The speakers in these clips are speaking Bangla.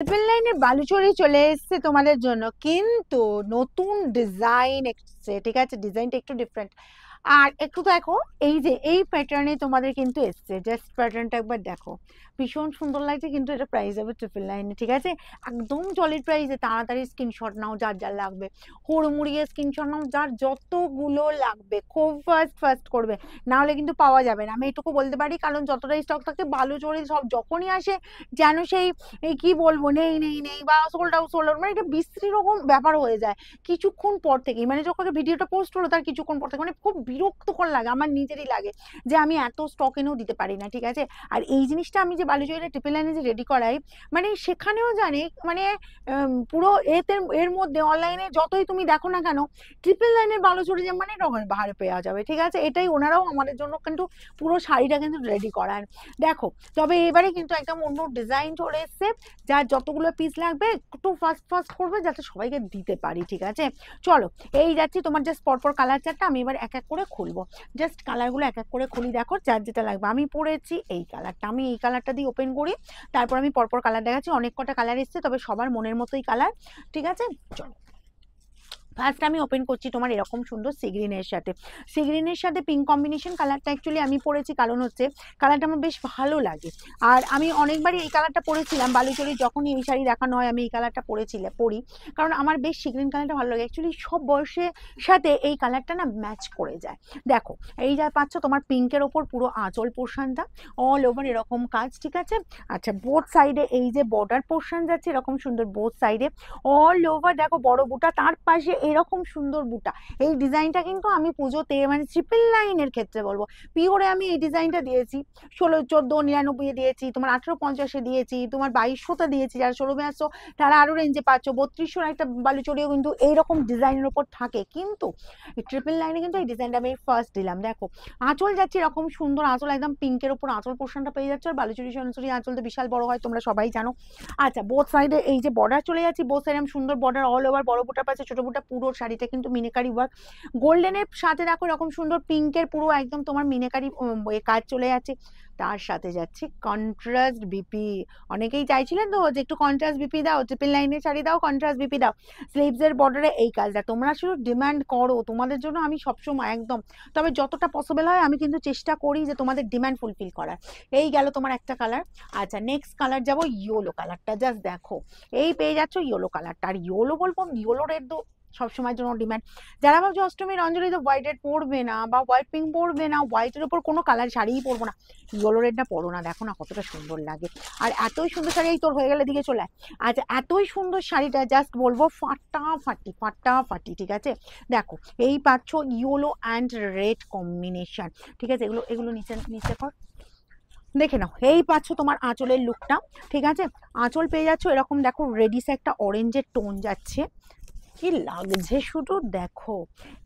ট্রিপল লাইনের বালুচরী চলে এসছে তোমাদের জন্য, কিন্তু নতুন ডিজাইন এসছে। ঠিক আছে, ডিজাইনটা একটু ডিফারেন্ট। আর একটু দেখো, এই যে এই প্যাটার্নে তোমাদের কিন্তু এসছে, জাস্ট প্যাটার্নটা একবার দেখো, ভীষণ সুন্দর লাগছে। কিন্তু এটা প্রাইস হবে ট্রিপল লাইনে। ঠিক আছে, একদম জলের প্রাইসে। তাড়াতাড়ি স্ক্রিনশট নাও যার যার লাগবে, হুড়মুড়িয়ে স্ক্রিনশট নাও যার যতগুলো লাগবে, খুব ফাস্ট ফাস্ট করবে, না হলে কিন্তু পাওয়া যাবে না। আমি এটুকু বলতে পারি, কারণ যতটাই স্টক থাকে বালুচরী সব যখনই আসে যেন সেই এই কি বলবো, নেই নেই নেই বা সোল্ড আউট সোল্ড আউট, মানে এটা বিশ্রী রকম ব্যাপার হয়ে যায় কিছুক্ষণ পর থেকেই। মানে যখন ভিডিওটা পোস্ট হলো তার কিছুক্ষণ পর থেকে মানে খুব বিরক্তকর লাগে, আমার নিজেরই লাগে যে আমি এত স্টক এনেও দিতে পারি না। ঠিক আছে, আর এই জিনিসটা আমি যে বালুচরীটা ট্রিপল লাইনে যে রেডি করাই, মানে সেখানেও জানি মানে পুরো এর মধ্যে অনলাইনে যতই তুমি দেখো না কেন, ট্রিপল লাইনের বালুচরী যে মানে রকমের বাহারে পেয়ে যাবে। ঠিক আছে, এটাই ওনারাও আমাদের জন্য কিন্তু পুরো শাড়িটা কিন্তু রেডি করান। দেখো, তবে এবারে কিন্তু একদম অন্য ডিজাইন চলে এসছে। যার যতগুলো পিস লাগবে একটু ফাস্ট ফাস্ট করবে যাতে সবাইকে দিতে পারি। ঠিক আছে, চলো এই যাচ্ছি। তোমার জাস্ট পরপর কালার চারটা আমি এবার এক এক করে খুলবো। জাস্ট কালারগুলো এক এক করে খুলি, দেখো যার যেটা লাগবে। আমি পরেছি এই কালারটা, আমি এই কালারটা দিয়ে ওপেন করি, তারপর আমি পরপর কালার দেখাচ্ছি। অনেক কটা কালার এসছে, তবে সবার মনের মতোই কালার। ঠিক আছে, চলো ফার্স্ট আমি ওপেন করছি তোমার এরকম সুন্দর সি গ্রিনের সাথে, সি গ্রিনের সাথে পিঙ্ক কম্বিনেশন কালারটা অ্যাকচুয়ালি আমি পরেছি, কারণ হচ্ছে কালারটা আমার বেশ ভালো লাগে। আর আমি অনেকবারই এই কালারটা পরেছিলাম বালুচরী, যখনই এই শাড়ি দেখানো হয় আমি এই কালারটা পরি, কারণ আমার বেশ সি গ্রিন কালারটা ভালো লাগে। অ্যাকচুয়ালি সব বয়সের সাথে এই কালারটা না ম্যাচ করে যায়। দেখো, এই যা পাচ্ছ তোমার পিঙ্কের ওপর পুরো আঁচল পোর্শনটা অল ওভার এরকম কাজ। ঠিক আছে, আচ্ছা বোথ সাইডে এই যে বর্ডার পোর্শন যাচ্ছে এরকম সুন্দর, বোথ সাইডে অল ওভার দেখো বড় বুটা, তার পাশে এরকম সুন্দর বুটা। এই ডিজাইনটা কিন্তু আমি পুজোতে মানে ট্রিপল লাইনের ক্ষেত্রে বলবো, পিওরে আমি এই ডিজাইনটা দিয়েছি 16, 14, 99 দিয়েছি, তোমার 1850 দিয়েছি, তোমার 2200 দিয়েছি। যারা 16 তারা আরো রেঞ্জে পাচ্ছ। 3200 একটা বালুচরীও কিন্তু এইরকম ডিজাইনের উপর থাকে, কিন্তু ট্রিপল লাইনে কিন্তু এই ডিজাইনটা আমি ফার্স্ট দিলাম। দেখো, আঁচল যাচ্ছে এরকম সুন্দর আঁচল, একদম পিঙ্কের উপর আঁচল পোর্শনটা পেয়ে যাচ্ছে। আর বালুচরী সোনাচুরি আঁচল তো বিশাল বড় হয়, তোমরা সবাই জানো। আচ্ছা, বোথ সাইডে এই যে বর্ডার চলে যাচ্ছি, বোথ সাইডে সুন্দর বর্ডার অল ওভার, বড় বুটার পাশে ছোট বুটা, পুরো শাড়িটা কিন্তু মিনেকারি ওয়ার্ক। গোল্ডেনের সাথে দেখো এরকম সুন্দর পিঙ্কের পুরো একদম তোমার মিনেকারি কাজ চলে যাচ্ছে। তার সাথে যাচ্ছে কন্ট্রাস্ট বিপি। অনেকেই চাইছিলেন তো যে একটু কন্ট্রাস্ট বিপি দাও, ট্রিপল লাইনের শাড়ি দাও, কন্ট্রাস্ট বিপি দাও। স্লিভস এর বর্ডারে এই কাজটা তোমরা শুধু ডিমান্ড করো, তোমাদের জন্য আমি সবসময় একদম, তবে যতটা পসিবল হয় আমি কিন্তু চেষ্টা করি যে তোমাদের ডিমান্ড ফুলফিল করার। এই গেল তোমার একটা কালার। আচ্ছা, নেক্সট কালার যাবো ইয়েলো কালারটা। জাস্ট দেখো, এই পেয়ে যাচ্ছ ইয়েলো কালারটা। আর ইয়েলো বলবো, ইয়েলো রেড তো সবসময়ের জন্য ডিমান্ড। যারা ভাবছো অষ্টমীর অঞ্জলিতে হোয়াইট রেড পরবে না বা হোয়াইট পিঙ্ক পরবে না, হোয়াইটের উপর কোনো কালার শাড়িই পরবো না, ইয়েলো রেডটা পরো না। দেখো না কতটা সুন্দর লাগে, আর এতই সুন্দর শাড়ি। এই তোর হয়ে গেলে দিকে চলে। আচ্ছা, এতই সুন্দর শাড়িটা জাস্ট বলবো ফাটাফাটি ফাটাফাটি। ঠিক আছে, দেখো এই পাচ্ছ ইয়েলো অ্যান্ড রেড কম্বিনেশন। ঠিক আছে, এগুলো এগুলো নিচে নিচে কর, দেখে নাও। এই পাচ্ছ তোমার আঁচলের লুকটা। ঠিক আছে, আঁচল পেয়ে যাচ্ছ এরকম, দেখো রেডিসে একটা অরেঞ্জের টোন যাচ্ছে, কি লাগছে শুধু দেখো।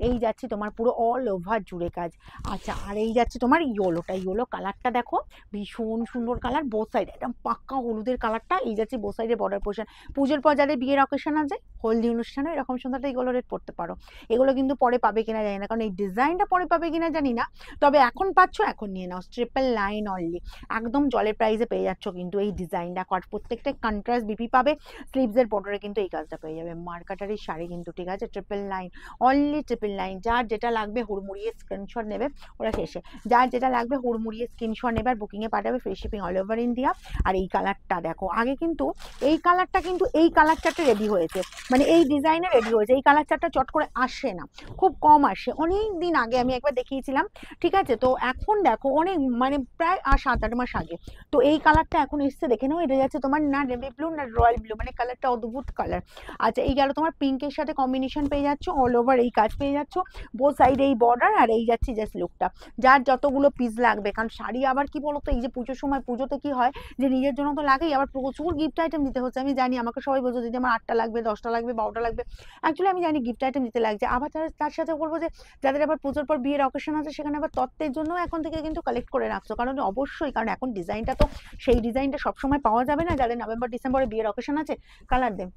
এই যাচ্ছে তোমার পুরো অল ওভার জুড়ে কাজ। আচ্ছা, আর এই যাচ্ছে তোমার ইয়েলোটা, ইয়েলো কালারটা দেখো ভীষণ সুন্দর কালার, বোথ সাইড একদম পাক্কা হলুদের কালারটা। এই যাচ্ছে বোথ সাইডে বর্ডার পোর্শন। পুজোর পর যাদের বিয়ের অকেশন আছে, হলদি অনুষ্ঠানে এরকম সুন্দর এগুলো রেড পড়তে পারো। এগুলো কিন্তু পরে পাবে কিনা জানি না, কারণ এই ডিজাইনটা পরে পাবে কিনা জানি না, তবে এখন পাচ্ছ, এখন নিয়ে নাও। ট্রিপল লাইন অনলি, একদম জলের প্রাইসে পেয়ে যাচ্ছ কিন্তু এই ডিজাইনটা। প্রত্যেকটা কন্ট্রাস্ট বিপি পাবে, স্লিভসের বর্ডারে কিন্তু এই কাজটা পেয়ে যাবে। মার্কাটারি শাড়ি কিন্তু। ঠিক আছে, triple line only, triple line. যার যেটা লাগবে হুড়মুড়িয়ে স্ক্রিনশট নেবে, ওরা শেষে যার যেটা লাগবে হুড়মুড়িয়ে স্ক্রিনশট নেবে আর বুকিংয়ে পাঠাবে, free shipping all over India. আর এই কালারটা দেখো, আগে কিন্তু এই কালারটা কিন্তু এই কালার চারটা রেডি হয়েছে, মানে এই ডিজাইনে রেডি হয়েছে। এই কালার চারটা চট করে আসে না, খুব কম আসে। অনেক দিন আগে আমি একবার দেখিয়েছিলাম। ঠিক আছে, তো এখন দেখো অনেক মানে প্রায় 7-8 মাস আগে তো এই কালারটা এখন এসছে। দেখে নাও, এটা যাচ্ছে তোমার না নেভি ব্লু না রয়্যাল ব্লু, মানে কালারটা অদ্ভুত কালার। আচ্ছা, এই গেল তোমার পিঙ্কের সাথে কম্বিনেশন পেয়ে যাচ্ছ, অল ওভার এই কাজ পেয়ে যাচ্ছ, বোথ সাইডে এই বর্ডার। আর এই যাচ্ছে জাস্ট লুকটা, যার যতগুলো পিস লাগবে। কারণ শাড়ি আবার কি বলতো, এই যে পুজোর সময়, পুজোতে কি হয় যে নিজের জন্য তো লাগেই, আবার প্রচুর গিফট আইটেম দিতে হচ্ছে। আমি জানি, আমাকে সবাই বলছো দিদি আমার 8টা লাগবে, 10টা লাগবে, 12টা লাগবে। অ্যাকচুয়ালি আমি জানি গিফট আইটেম দিতে লাগছে। আবার তার সাথে বলবো যে যাদের আবার পুজোর পর বিয়ের অকেশন আছে, সেখানে আবার তত্ত্বের জন্য এখন থেকে কিন্তু কালেক্ট করে রাখছো, কারণ অবশ্যই, কারণ এখন ডিজাইনটা তো সেই ডিজাইনটা সবসময় পাওয়া যাবে না। যাদের নভেম্বর ডিসেম্বরে বিয়ের অকেশন আছে, কালার দেন।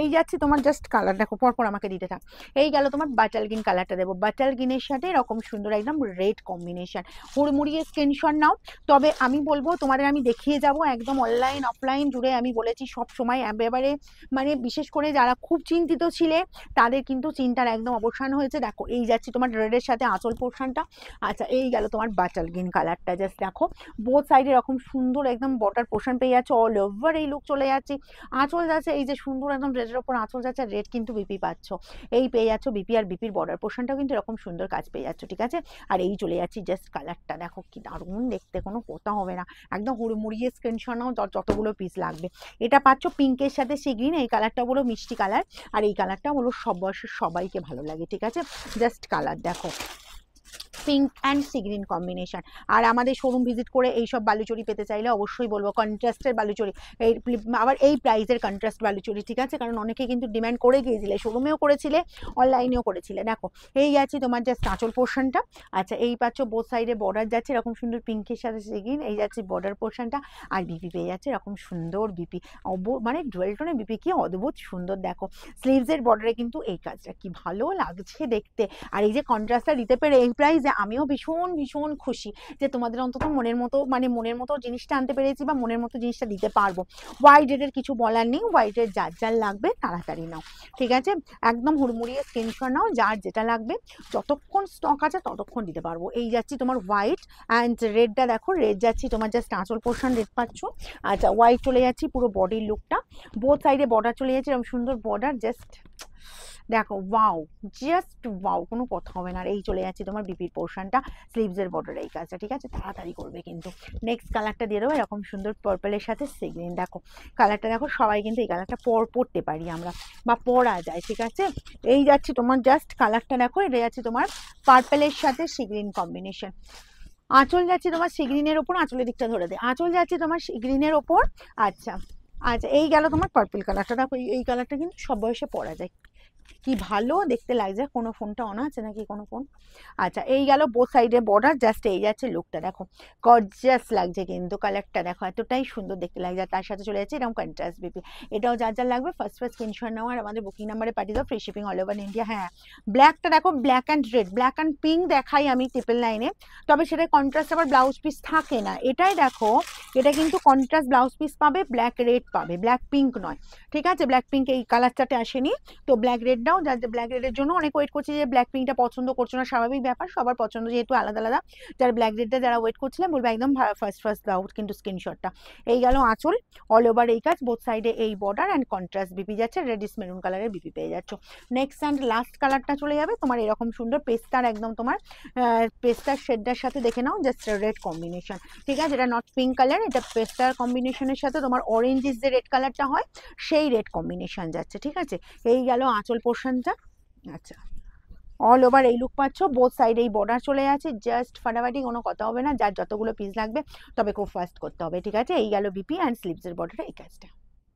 এই যাচ্ছে তোমার জাস্ট কালার দেখো পরপর আমাকে দিতে থাক। এই গেল তোমার বাটাল গ্রিন কালারটা দেবো, বাটাল গ্রিনের সাথে এরকম সুন্দর একদম রেড কম্বিনেশন, হুড়মুড়িয়ে স্ক্রিনশট নাও। তবে আমি বলবো তোমাদের আমি দেখিয়ে যাব একদম অনলাইন অফলাইন জুড়ে, আমি বলেছি সব সময় একেবারে মানে বিশেষ করে যারা খুব চিন্তিত ছিলে তাদের কিন্তু চিন্তার একদম অবসান হয়েছে। দেখো এই যাচ্ছি তোমার রেডের সাথে আঁচল পোর্শনটা। আচ্ছা এই গেল তোমার বাটাল গ্রিন কালারটা, জাস্ট দেখো বোথ সাইডে এরকম সুন্দর একদম বর্ডার পোর্শন পেয়ে যাচ্ছে, অল ওভার এই লুক চলে যাচ্ছে। আঁচল যাচ্ছে এই যে সুন্দর একদম রেডের ওপর আঁচল যাচ্ছে, রেড কিন্তু বিপি পাচ্ছ, এই পেয়ে যাচ্ছ বিপি, আর বিপির বর্ডার পোর্শনটাও কিন্তু এরকম সুন্দর কাজ পেয়ে যাচ্ছ, ঠিক আছে। আর এই চলে যাচ্ছি জাস্ট কালারটা দেখো কি দারুণ দেখতে, কোনো কথা হবে না, একদম হুড়মুড়িয়ে স্ক্রিনশট নাও যতগুলো পিস লাগবে। এটা পাচ্ছ পিঙ্কের সাথে সি গ্রিন, এই কালারটা বলো মিষ্টি কালার, আর এই কালারটা বলো সব বয়সের সবাইকে ভালো লাগে, ঠিক আছে। জাস্ট কালার দেখো pink and sea green combination. আর আমাদের শোরুম ভিজিট করে এইসব বালুচরি পেতে চাইলে অবশ্যই বলবো কন্ট্রাস্টের বালুচরি, এই আবার এই প্রাইসের কন্ট্রাস্ট বালুচরি, ঠিক আছে, কারণ অনেকে কিন্তু ডিমান্ড করে গিয়েছিলে, শোরুমেও করেছিলে অনলাইনেও করেছিলে। দেখো এই আছে তোমার জাস্ট আঁচল পোর্শনটা। আচ্ছা এই পাচ্ছ বোথ সাইডে বর্ডার যাচ্ছে এরকম সুন্দর পিঙ্কের সাথে সি গ্রিন, এই যাচ্ছে বর্ডার পোর্শনটা, আর বিপি পেয়ে যাচ্ছে এরকম সুন্দর বিপি, মানে ডুয়েল টোনের বিপি, কি অদ্ভুত সুন্দর। দেখো স্লিভসের বর্ডারে কিন্তু এই কাজটা কি ভালো লাগছে দেখতে, আর এই যে কন্ট্রাস্টটা দিতে পেরে এই প্রাইসে আমিও ভীষণ ভীষণ খুশি যে তোমাদের অন্তত মনের মতো মানে মনের মতো জিনিসটা আনতে পেরেছি বা মনের মতো জিনিসটা দিতে পারবো। হোয়াইট রেডের কিছু বলার নেই, হোয়াইট রেড যার যার লাগবে তাড়াতাড়ি নাও, ঠিক আছে, একদম হুড়মুড়িয়ে স্ক্রিনশট নাও, যার যেটা লাগবে যতক্ষণ স্টক আছে ততক্ষণ দিতে পারবো। এই যাচ্ছি তোমার হোয়াইট অ্যান্ড রেডটা, দেখো রেড যাচ্ছি তোমার জাস্ট আঁচল পোর্শন রেড পাচ্ছ। আচ্ছা হোয়াইট চলে যাচ্ছি পুরো বডির লুকটা, বোথ সাইডে বর্ডার চলে যাচ্ছে এরকম সুন্দর বর্ডার, জাস্ট দেখো ওয়াও, জাস্ট ওয়াও, কোনো কথা হবে না। আর এই চলে যাচ্ছে তোমার বিপির পোর্শনটা, স্লিভসের বর্ডার এই কাজটা, ঠিক আছে, তাড়াতাড়ি করবে কিন্তু। নেক্সট কালারটা দিয়ে দেবো এরকম সুন্দর পার্পলের সাথে সি গ্রিন, দেখো কালারটা দেখো সবাই কিন্তু এই কালারটা পরতে পারি আমরা বা পরা যায়, ঠিক আছে। এই যাচ্ছি তোমার জাস্ট কালারটা দেখো, এটা যাচ্ছে তোমার পার্পলের সাথে সি গ্রিন কম্বিনেশন। আঁচল যাচ্ছে তোমার সি গ্রিনের ওপর, আঁচলের দিকটা ধরে দে, আঁচল যাচ্ছে তোমার সি গ্রিনের ওপর। আচ্ছা আচ্ছা এই গেল তোমার পার্পল কালারটা, দেখো এই কালারটা কিন্তু সব বয়সে পরা যায়, কি ভালো দেখতে লাগছে। কোনো ফোনটা অন আছে নাকি কোনো ফোন? আচ্ছা এই গেল বোথ সাইডে বর্ডার, জাস্ট এই যাচ্ছে লুকটা, দেখো গর্জিয়াস লাগছে কিন্তু কালারটা, দেখো এতটাই সুন্দর দেখতে লাগছে। আর তার সাথে চলে যাচ্ছে এরকম কন্ট্রাস্ট বিপি, এটাও যার যার লাগবে ফার্স্ট স্ক্রিনশট নাও আর আমাদের বুকিং নাম্বারে পাঠিয়ে দাও, free shipping all over India. হ্যাঁ ব্ল্যাকটা দেখো, black and red, black and pink দেখাই আমি 999-এ, তবে সেটা কন্ট্রাস্ট আবার ব্লাউজ পিস থাকে না, এটাই দেখো এটা কিন্তু কন্ট্রাস্ট ব্লাউজ পিস পাবে, ব্ল্যাক রেড পাবে, ব্ল্যাক পিঙ্ক নয়, ঠিক আছে। ব্ল্যাক পিঙ্ক এই কালারটাতে আসেনি, তো ব্ল্যাক রেডটাও যার ব্ল্যাক রেডের জন্য অনেক ওয়েট করছে যে ব্ল্যাক পিঙ্কটা পছন্দ করছো না, স্বাভাবিক ব্যাপার, সবার পছন্দ যেহেতু আলাদা আলাদা। যারা ব্ল্যাক রেডটা যারা ওয়েট করছিলেন বলবো একদম ফার্স্ট দাও কিন্তু স্ক্রিনশটটা। এই গেল আঁচল, অল ওভার এই কাজ, বোথ সাইডে এই বর্ডার অ্যান্ড কন্ট্রাস্ট বিপি যাচ্ছে, রেডিশ মেরুন কালারের বিপি পেয়ে যাচ্ছ। নেক্সট অ্যান্ড লাস্ট কালারটা চলে যাবে তোমার এরকম সুন্দর পেস্টার, একদম তোমার পেস্টার শেডটার সাথে দেখে নাও, জাস্ট রেড কম্বিনেশন, ঠিক আছে, এটা নট পিঙ্ক কালার, এটা পেস্টার কম্বিনেশনের সাথে তোমার অরেঞ্জিস যে রেড কালারটা হয় সেই রেড কম্বিনেশন যাচ্ছে, ঠিক আছে। এই গেল আঁচল পোর্শনটা। আচ্ছা অল ওভার এই লুক পাচ্ছ, বোথ সাইড এই বর্ডার চলে যাচ্ছে, জাস্ট ফাটাফাটি, কোনো কথা হবে না, যার যতগুলো পিস লাগবে তবে খুব ফাস্ট করতে হবে, ঠিক আছে। এই গেল বিপি অ্যান্ড স্লিভসের বর্ডারে এই কাজটা।